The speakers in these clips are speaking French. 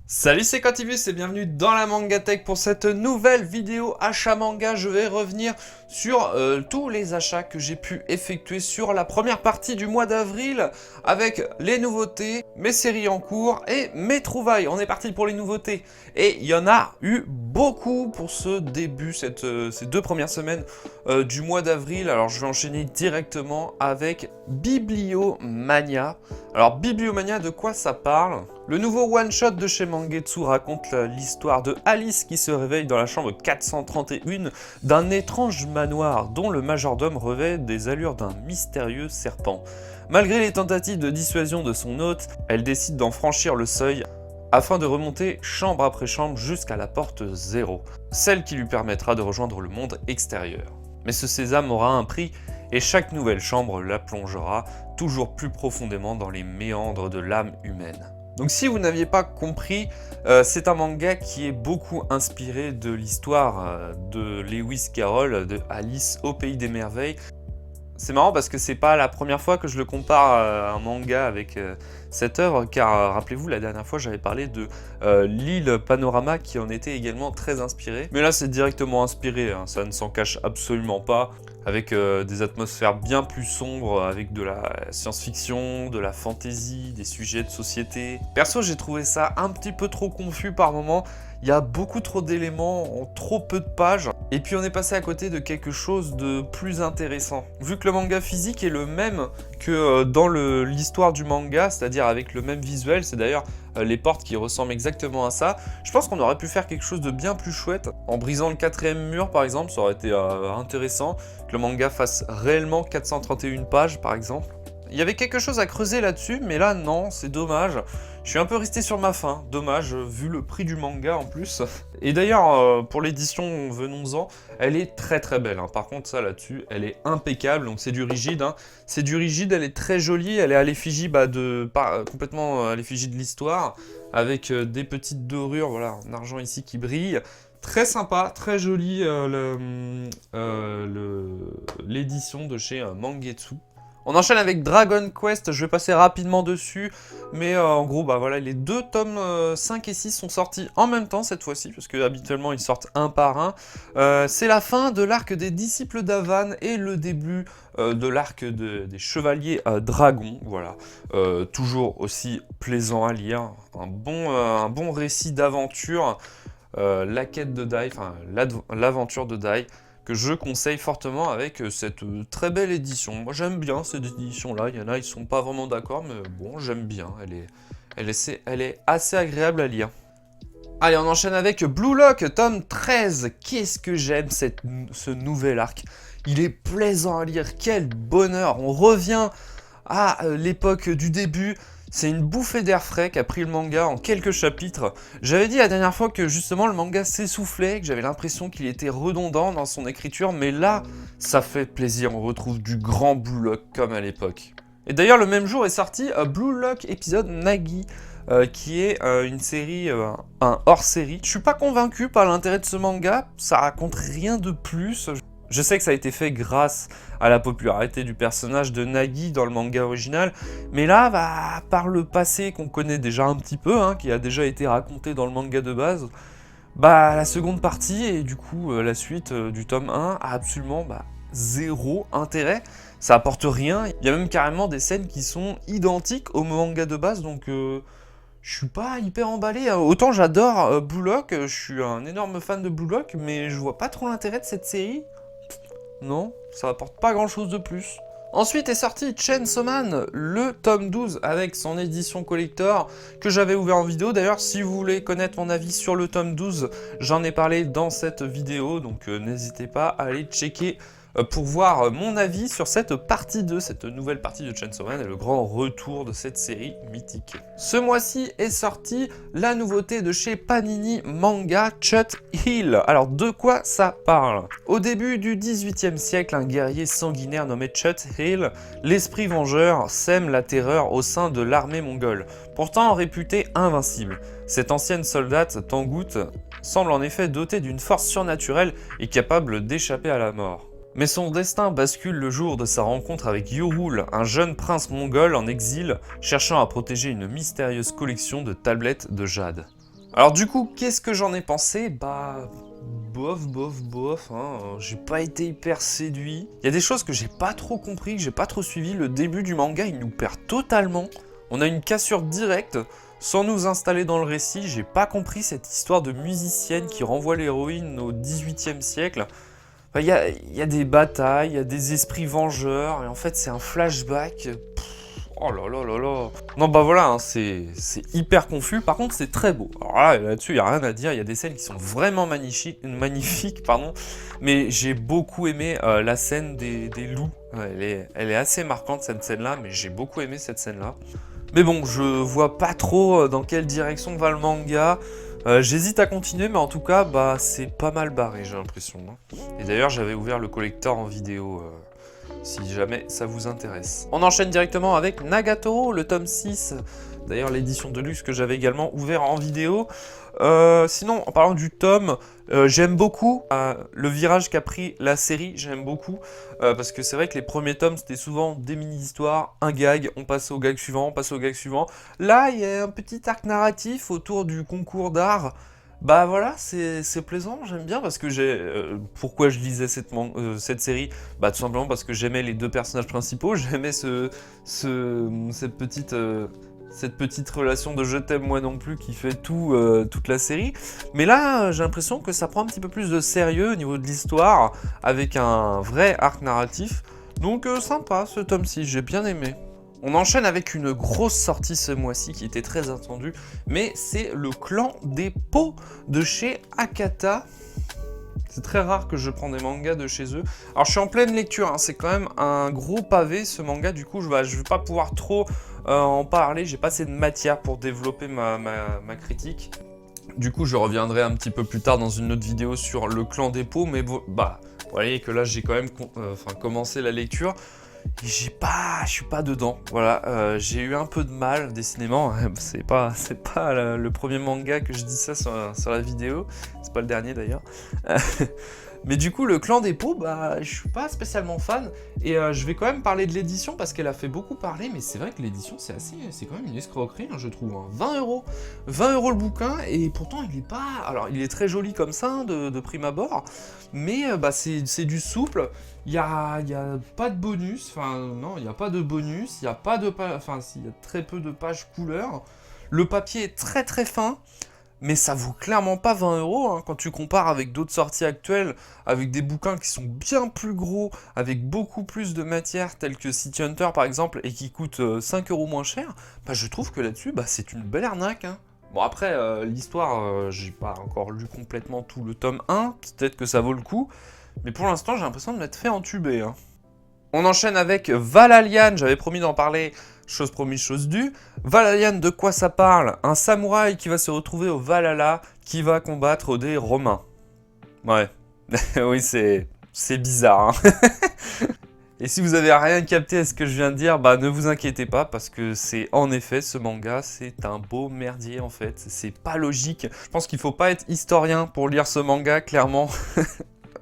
Salut, c'est Quantivus et bienvenue dans la Manga Tech pour cette nouvelle vidéo achat manga. Je vais revenir sur tous les achats que j'ai pu effectuer sur la première partie du mois d'avril avec les nouveautés, mes séries en cours et mes trouvailles. On est parti pour les nouveautés et il y en a eu beaucoup pour ce début, ces deux premières semaines du mois d'avril. Alors je vais enchaîner directement avec Bibliomania. Alors Bibliomania, de quoi ça parle? Le nouveau one-shot de chez Mangetsu raconte l'histoire de Alice qui se réveille dans la chambre 431 d'un étrange manoir dont le majordome revêt des allures d'un mystérieux serpent. Malgré les tentatives de dissuasion de son hôte, elle décide d'en franchir le seuil afin de remonter chambre après chambre jusqu'à la porte 0, celle qui lui permettra de rejoindre le monde extérieur. Mais ce sésame aura un prix et chaque nouvelle chambre la plongera toujours plus profondément dans les méandres de l'âme humaine. Donc si vous n'aviez pas compris, c'est un manga qui est beaucoup inspiré de l'histoire de Lewis Carroll, de Alice au Pays des Merveilles. C'est marrant parce que c'est pas la première fois que je le compare à un manga avec cette œuvre, car rappelez-vous, la dernière fois j'avais parlé de l'île Panorama qui en était également très inspiré. Mais là c'est directement inspiré, hein, ça ne s'en cache absolument pas, avec des atmosphères bien plus sombres, avec de la science-fiction, de la fantasy, des sujets de société. Perso, j'ai trouvé ça un petit peu trop confus par moments. Il y a beaucoup trop d'éléments en trop peu de pages. Et puis on est passé à côté de quelque chose de plus intéressant. Vu que le manga physique est le même que dans l'histoire du manga, c'est-à-dire avec le même visuel, c'est d'ailleurs les portes qui ressemblent exactement à ça, je pense qu'on aurait pu faire quelque chose de bien plus chouette. En brisant le quatrième mur par exemple, ça aurait été intéressant. Que le manga fasse réellement 431 pages par exemple. Il y avait quelque chose à creuser là-dessus, mais là non, c'est dommage. Je suis un peu resté sur ma faim, dommage, vu le prix du manga en plus. Et d'ailleurs, pour l'édition, venons-en, elle est très très belle. Hein. Par contre, ça là-dessus, elle est impeccable, donc c'est du rigide. Hein. C'est du rigide, elle est très jolie, elle est à l'effigie complètement à l'effigie de l'histoire, avec des petites dorures, voilà, en argent ici qui brille. Très sympa, très joli l'édition de chez Mangetsu. On enchaîne avec Dragon Quest, je vais passer rapidement dessus, mais en gros, bah voilà, les deux tomes 5 et 6 sont sortis en même temps cette fois-ci, parce que habituellement ils sortent un par un. C'est la fin de l'arc des disciples d'Avan et le début de l'arc des chevaliers dragons, voilà. Toujours aussi plaisant à lire, un bon récit d'aventure, la quête de Dai, enfin l'aventure de Dai, que je conseille fortement avec cette très belle édition. Moi j'aime bien cette édition-là, il y en a ils sont pas vraiment d'accord, mais bon j'aime bien, elle est assez agréable à lire. Allez, on enchaîne avec Blue Lock, tome 13. Qu'est-ce que j'aime ce nouvel arc. Il est plaisant à lire, quel bonheur. On revient à l'époque du début. C'est une bouffée d'air frais qu'a pris le manga en quelques chapitres. J'avais dit la dernière fois que justement le manga s'essoufflait, que j'avais l'impression qu'il était redondant dans son écriture, mais là, ça fait plaisir, on retrouve du grand Blue Lock comme à l'époque. Et d'ailleurs, le même jour est sorti Blue Lock épisode Nagi, qui est une série, un hors-série. Je suis pas convaincu par l'intérêt de ce manga, ça raconte rien de plus. Je sais que ça a été fait grâce à la popularité du personnage de Nagi dans le manga original, mais là, bah, par le passé qu'on connaît déjà un petit peu, hein, qui a déjà été raconté dans le manga de base, bah la seconde partie et du coup la suite du tome 1 a absolument zéro intérêt. Ça apporte rien. Il y a même carrément des scènes qui sont identiques au manga de base, donc je suis pas hyper emballé. Autant j'adore Blue Lock, je suis un énorme fan de Blue Lock, mais je vois pas trop l'intérêt de cette série. Non, ça apporte pas grand chose de plus. Ensuite est sorti Chainsaw Man, le tome 12 avec son édition collector que j'avais ouvert en vidéo. D'ailleurs, si vous voulez connaître mon avis sur le tome 12, j'en ai parlé dans cette vidéo, donc n'hésitez pas à aller checker pour voir mon avis sur cette nouvelle partie de Chainsaw Man et le grand retour de cette série mythique. Ce mois-ci est sorti la nouveauté de chez Panini Manga, Chut Hill. Alors de quoi ça parle? Au début du XVIIIe siècle, un guerrier sanguinaire nommé Chut Hill, l'esprit vengeur, sème la terreur au sein de l'armée mongole, pourtant réputée invincible. Cette ancienne soldate, Tangout, semble en effet dotée d'une force surnaturelle et capable d'échapper à la mort. Mais son destin bascule le jour de sa rencontre avec Yorul, un jeune prince mongol en exil cherchant à protéger une mystérieuse collection de tablettes de jade. Alors du coup, qu'est-ce que j'en ai pensé? Bah, bof, hein. J'ai pas été hyper séduit. Il y a des choses que j'ai pas trop compris, que j'ai pas trop suivi. Le début du manga, il nous perd totalement. On a une cassure directe, sans nous installer dans le récit. J'ai pas compris cette histoire de musicienne qui renvoie l'héroïne au 18e siècle. Enfin, il y a des batailles, il y a des esprits vengeurs, et en fait c'est un flashback. Oh là là là là. Non bah voilà, hein, c'est hyper confus. Par contre c'est très beau. Alors là-dessus il n'y a rien à dire. Il y a des scènes qui sont vraiment magnifiques, pardon. Mais j'ai beaucoup aimé la scène des loups. Ouais, elle est assez marquante cette scène-là, mais j'ai beaucoup aimé cette scène-là. Mais bon, je vois pas trop dans quelle direction va le manga. J'hésite à continuer, mais en tout cas, bah c'est pas mal barré, j'ai l'impression. Hein. Et d'ailleurs, j'avais ouvert le collector en vidéo. Si jamais ça vous intéresse. On enchaîne directement avec Nagatoro, le tome 6. D'ailleurs, l'édition de luxe que j'avais également ouvert en vidéo. Sinon, en parlant du tome, j'aime beaucoup le virage qu'a pris la série. J'aime beaucoup parce que c'est vrai que les premiers tomes, c'était souvent des mini-histoires, un gag, on passe au gag suivant, on passe au gag suivant. Là, il y a un petit arc narratif autour du concours d'art. Bah voilà, c'est plaisant, j'aime bien parce que pourquoi je lisais cette série? Bah tout simplement parce que j'aimais les deux personnages principaux, j'aimais cette petite relation de je t'aime moi non plus qui fait toute la série. Mais là, j'ai l'impression que ça prend un petit peu plus de sérieux au niveau de l'histoire, avec un vrai arc narratif. Donc sympa ce tome-ci, j'ai bien aimé. On enchaîne avec une grosse sortie ce mois-ci qui était très attendue, mais c'est le Clan des Pots de chez Akata. C'est très rare que je prends des mangas de chez eux. Alors je suis en pleine lecture, hein, c'est quand même un gros pavé ce manga, du coup je vais pas pouvoir trop en parler, j'ai pas assez de matière pour développer ma critique. Du coup je reviendrai un petit peu plus tard dans une autre vidéo sur le Clan des Pots, mais bah, vous voyez que là j'ai quand même commencé la lecture. Et je suis pas dedans, voilà, j'ai eu un peu de mal, décidément, c'est pas le premier manga que je dis ça sur la vidéo, c'est pas le dernier d'ailleurs. Mais du coup, le Clan des Pots, bah, je suis pas spécialement fan, et je vais quand même parler de l'édition, parce qu'elle a fait beaucoup parler, mais c'est vrai que l'édition, c'est quand même une escroquerie, hein, je trouve, hein. 20 €, 20 € le bouquin, et pourtant, il est pas... Alors, il est très joli comme ça, hein, de prime abord, mais bah, c'est du souple, il y a pas de bonus, enfin, non, il n'y a pas de bonus, il y a pas de... Enfin, il y a très peu de pages couleurs, le papier est très très fin, mais ça vaut clairement pas 20 € hein, quand tu compares avec d'autres sorties actuelles, avec des bouquins qui sont bien plus gros, avec beaucoup plus de matière, tels que City Hunter par exemple, et qui coûtent 5 € moins cher, bah je trouve que là-dessus, bah, c'est une belle arnaque. Hein. Bon après, l'histoire, j'ai pas encore lu complètement tout le tome 1, peut-être que ça vaut le coup, mais pour l'instant j'ai l'impression de m'être fait entuber. Hein. On enchaîne avec Valalian, j'avais promis d'en parler, chose promise, chose due. Valalian, de quoi ça parle? Un samouraï qui va se retrouver au Valhalla, qui va combattre des Romains. Ouais, oui c'est bizarre. Hein. Et si vous avez rien capté à ce que je viens de dire, bah ne vous inquiétez pas, parce que c'est en effet, ce manga, c'est un beau merdier en fait, c'est pas logique. Je pense qu'il faut pas être historien pour lire ce manga, clairement.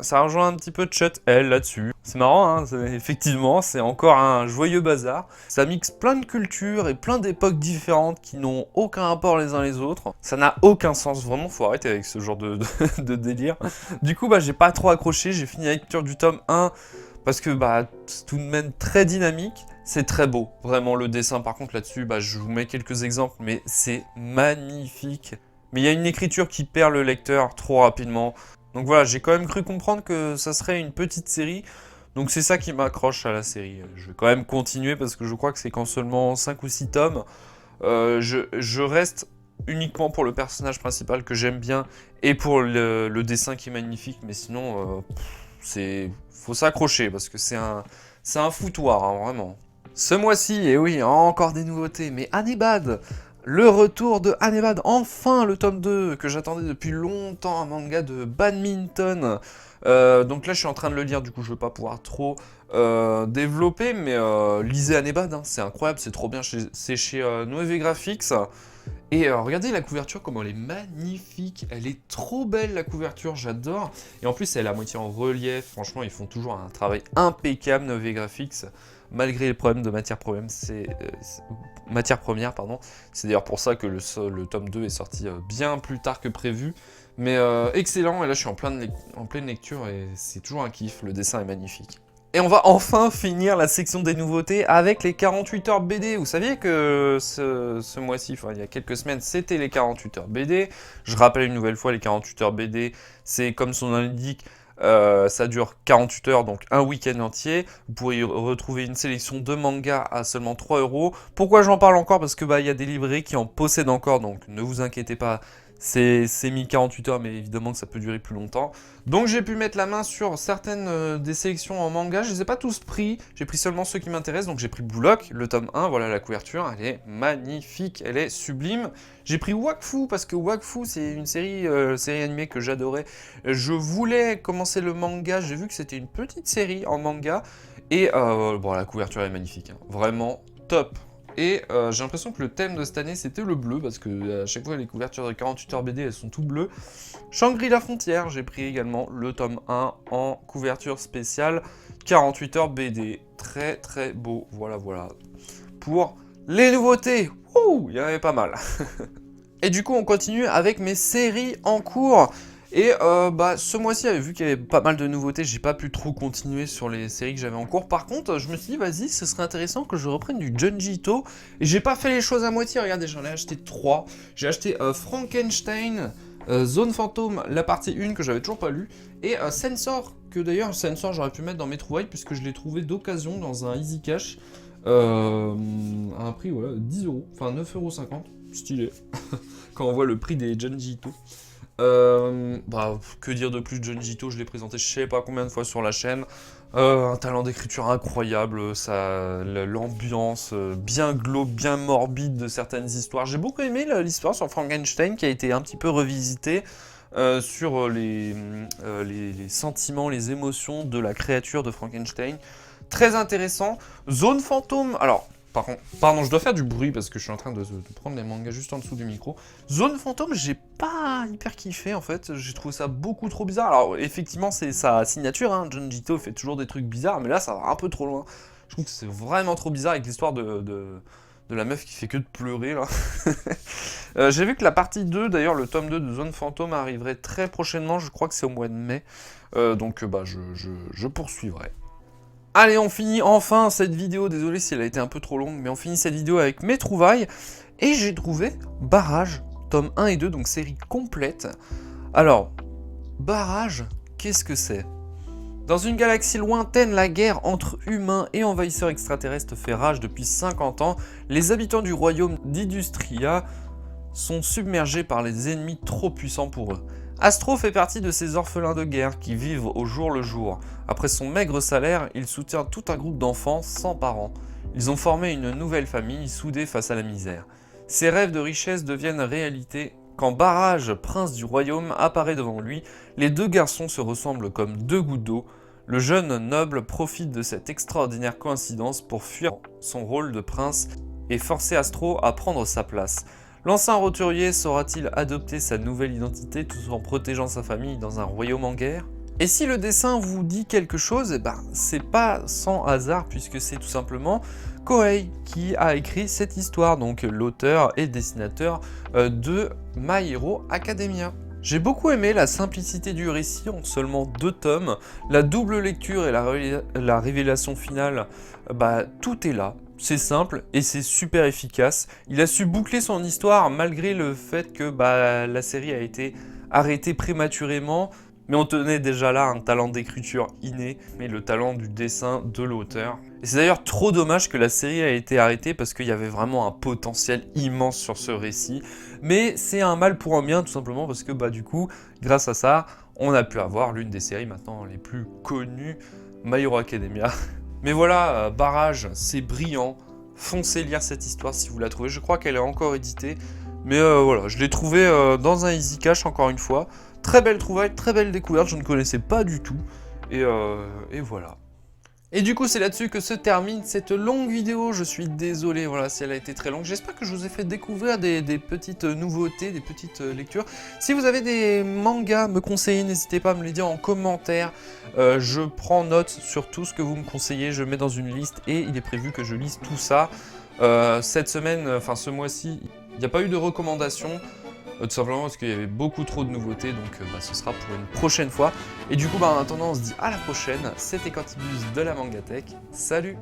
Ça rejoint un petit peu Chut Elle là-dessus. C'est marrant, hein, effectivement, c'est encore un joyeux bazar. Ça mixe plein de cultures et plein d'époques différentes qui n'ont aucun rapport les uns les autres. Ça n'a aucun sens, vraiment, faut arrêter avec ce genre de délire. Du coup, bah, j'ai pas trop accroché, j'ai fini la lecture du tome 1 parce que bah, c'est tout de même très dynamique. C'est très beau, vraiment, le dessin. Par contre, là-dessus, bah, je vous mets quelques exemples, mais c'est magnifique. Mais il y a une écriture qui perd le lecteur trop rapidement. Donc voilà, j'ai quand même cru comprendre que ça serait une petite série. Donc c'est ça qui m'accroche à la série. Je vais quand même continuer parce que je crois que c'est qu'en seulement 5 ou 6 tomes. Je reste uniquement pour le personnage principal que j'aime bien et pour le dessin qui est magnifique. Mais sinon, faut s'accrocher parce que c'est un foutoir, hein, vraiment. Ce mois-ci, et oui, encore des nouveautés, mais Anebad, le retour de Anebad, enfin le tome 2, que j'attendais depuis longtemps, un manga de badminton. Donc là je suis en train de le lire, du coup je ne vais pas pouvoir trop développer, mais lisez Anebad, hein, c'est incroyable, c'est trop bien, c'est chez Noévé Graphics. Et regardez la couverture, comment elle est magnifique, elle est trop belle la couverture, j'adore. Et en plus elle est à moitié en relief, franchement ils font toujours un travail impeccable Noévé Graphics. malgré les problèmes de matière première, pardon. C'est d'ailleurs pour ça que le tome 2 est sorti bien plus tard que prévu. Mais excellent, et là je suis en pleine lecture et c'est toujours un kiff, le dessin est magnifique. Et on va enfin finir la section des nouveautés avec les 48 heures BD. Vous saviez que ce mois-ci, enfin il y a quelques semaines, c'était les 48 heures BD. Je rappelle une nouvelle fois, les 48 heures BD, c'est comme son nom l'indique, ça dure 48 heures, donc un week-end entier. Vous pourrez y retrouver une sélection de mangas à seulement 3 €. Pourquoi j'en parle encore? Parce que y a des librairies qui en possèdent encore, donc ne vous inquiétez pas. C'est mis 48 heures, mais évidemment que ça peut durer plus longtemps. Donc j'ai pu mettre la main sur certaines des sélections en manga. Je les ai pas tous pris, j'ai pris seulement ceux qui m'intéressent. Donc j'ai pris Bullock, le tome 1, voilà la couverture, elle est magnifique, elle est sublime. J'ai pris Wakfu, parce que Wakfu c'est une série animée que j'adorais. Je voulais commencer le manga, j'ai vu que c'était une petite série en manga. Et bon, la couverture est magnifique, hein. Vraiment top. Et j'ai l'impression que le thème de cette année c'était le bleu, parce que à chaque fois les couvertures de 48 heures BD elles sont tout bleues. Shangri-La Frontière, j'ai pris également le tome 1 en couverture spéciale 48 heures BD. Très très beau, voilà. Pour les nouveautés, ouh, il y en avait pas mal. Et du coup on continue avec mes séries en cours. Et ce mois-ci, vu qu'il y avait pas mal de nouveautés, j'ai pas pu trop continuer sur les séries que j'avais en cours. Par contre, je me suis dit, vas-y, ce serait intéressant que je reprenne du Junji Ito. Et j'ai pas fait les choses à moitié, regardez, j'en ai acheté 3. J'ai acheté Frankenstein, Zone Fantôme, la partie 1 que j'avais toujours pas lu. Et Sensor, que d'ailleurs, Sensor, j'aurais pu mettre dans mes trouvailles, puisque je l'ai trouvé d'occasion dans un Easy Cash. À un prix, voilà, 10 €, enfin 9,50 €, stylé. Quand on voit le prix des Junji Ito. Que dire de plus de Junji Ito, je l'ai présenté je sais pas combien de fois sur la chaîne. Un talent d'écriture incroyable, l'ambiance bien glauque, bien morbide de certaines histoires. J'ai beaucoup aimé l'histoire sur Frankenstein qui a été un petit peu revisitée sur les sentiments, les émotions de la créature de Frankenstein. Très intéressant. Zone Fantôme, alors... Par contre, pardon, je dois faire du bruit parce que je suis en train de prendre les mangas juste en dessous du micro. Zone Fantôme, j'ai pas hyper kiffé en fait. J'ai trouvé ça beaucoup trop bizarre. Alors, effectivement, c'est sa signature. Hein. Junji Ito fait toujours des trucs bizarres, mais là, ça va un peu trop loin. Je trouve que c'est vraiment trop bizarre avec l'histoire de la meuf qui fait que de pleurer là. J'ai vu que la partie 2, d'ailleurs, le tome 2 de Zone Fantôme arriverait très prochainement. Je crois que c'est au mois de mai. Donc, je poursuivrai. Allez, on finit enfin cette vidéo, désolé si elle a été un peu trop longue, mais on finit cette vidéo avec mes trouvailles. Et j'ai trouvé Barrage, tome 1 et 2, donc série complète. Alors, Barrage, qu'est-ce que c'est? Dans une galaxie lointaine, la guerre entre humains et envahisseurs extraterrestres fait rage depuis 50 ans. Les habitants du royaume d'Idustria sont submergés par les ennemis trop puissants pour eux. Astro fait partie de ces orphelins de guerre qui vivent au jour le jour. Après son maigre salaire, il soutient tout un groupe d'enfants sans parents. Ils ont formé une nouvelle famille soudée face à la misère. Ses rêves de richesse deviennent réalité. Quand Barrage, prince du royaume, apparaît devant lui, les deux garçons se ressemblent comme deux gouttes d'eau. Le jeune noble profite de cette extraordinaire coïncidence pour fuir son rôle de prince et forcer Astro à prendre sa place. L'ancien roturier saura-t-il adopter sa nouvelle identité tout en protégeant sa famille dans un royaume en guerre? Et si le dessin vous dit quelque chose, c'est pas sans hasard puisque c'est tout simplement Kohei qui a écrit cette histoire, donc l'auteur et dessinateur de My Hero Academia. J'ai beaucoup aimé la simplicité du récit en seulement 2 tomes, la double lecture et la révélation finale, tout est là. C'est simple et c'est super efficace. Il a su boucler son histoire malgré le fait que la série a été arrêtée prématurément. Mais on tenait déjà là un talent d'écriture inné, mais le talent du dessin de l'auteur. Et c'est d'ailleurs trop dommage que la série ait été arrêtée parce qu'il y avait vraiment un potentiel immense sur ce récit. Mais c'est un mal pour un bien tout simplement parce que du coup, grâce à ça, on a pu avoir l'une des séries maintenant les plus connues, My Hero Academia. Mais voilà, Barrage, c'est brillant. Foncez lire cette histoire si vous la trouvez. Je crois qu'elle est encore éditée. Mais voilà, je l'ai trouvée dans un Easy Cash encore une fois. Très belle trouvaille, très belle découverte, je ne connaissais pas du tout. Et voilà. Et du coup, c'est là-dessus que se termine cette longue vidéo. Je suis désolé, voilà, si elle a été très longue. J'espère que je vous ai fait découvrir des petites nouveautés, des petites lectures. Si vous avez des mangas à me conseiller, n'hésitez pas à me les dire en commentaire. Je prends note sur tout ce que vous me conseillez, je mets dans une liste et il est prévu que je lise tout ça. Cette semaine, enfin ce mois-ci, il n'y a pas eu de recommandations. Tout simplement parce qu'il y avait beaucoup trop de nouveautés, donc ce sera pour une prochaine fois. Et du coup, en attendant, on se dit à la prochaine. C'était Quantibus de la Mangatech. Salut!